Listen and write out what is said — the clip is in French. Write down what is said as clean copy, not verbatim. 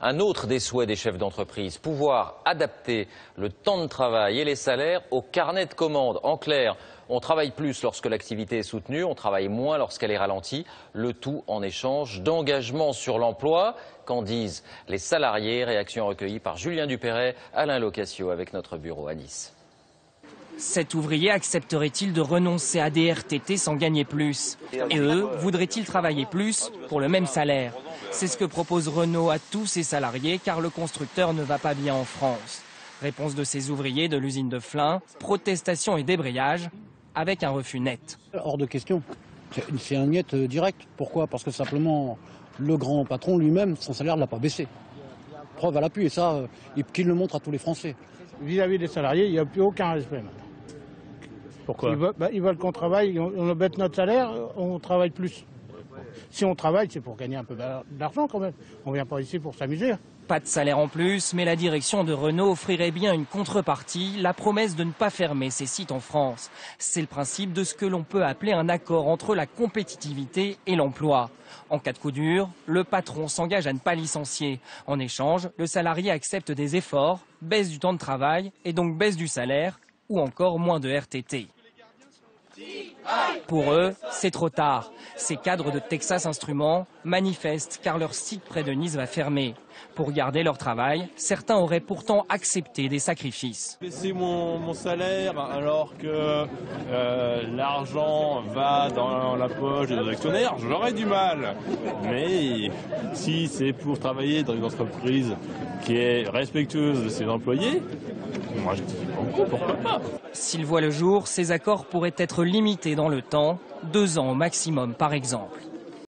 Un autre des souhaits des chefs d'entreprise, pouvoir adapter le temps de travail et les salaires au carnet de commandes. En clair, on travaille plus lorsque l'activité est soutenue, on travaille moins lorsqu'elle est ralentie, le tout en échange d'engagement sur l'emploi. Qu'en disent les salariés? Réaction recueillie par Julien Dupéret, Alain Locasio avec notre bureau à Nice. Cet ouvrier accepterait-il de renoncer à des RTT sans gagner plus? Et eux, voudraient-ils travailler plus pour le même salaire? C'est ce que propose Renault à tous ses salariés car le constructeur ne va pas bien en France. Réponse de ces ouvriers de l'usine de Flins, protestation et débrayage avec un refus net. Hors de question. C'est un niet direct. Pourquoi? Parce que simplement le grand patron lui-même, son salaire ne l'a pas baissé. Preuve à l'appui et ça, qu'il le montre à tous les Français. Vis-à-vis des salariés, il n'y a plus aucun respect maintenant. Pourquoi? Ils veulent qu'on travaille, on baisse notre salaire, on travaille plus. Si on travaille, c'est pour gagner un peu d'argent quand même. On ne vient pas ici pour s'amuser. Pas de salaire en plus, mais la direction de Renault offrirait bien une contrepartie, la promesse de ne pas fermer ses sites en France. C'est le principe de ce que l'on peut appeler un accord entre la compétitivité et l'emploi. En cas de coup dur, le patron s'engage à ne pas licencier. En échange, le salarié accepte des efforts, baisse du temps de travail et donc baisse du salaire ou encore moins de RTT. Pour eux, c'est trop tard. Ces cadres de Texas Instruments manifestent car leur site près de Nice va fermer. Pour garder leur travail, certains auraient pourtant accepté des sacrifices. Baisser mon salaire alors que l'argent va dans la poche des actionnaires, j'aurais du mal. Mais si c'est pour travailler dans une entreprise qui est respectueuse de ses employés, moi je dis pourquoi pas. S'ils voient le jour, ces accords pourraient être limités dans le temps, 2 ans au maximum par exemple.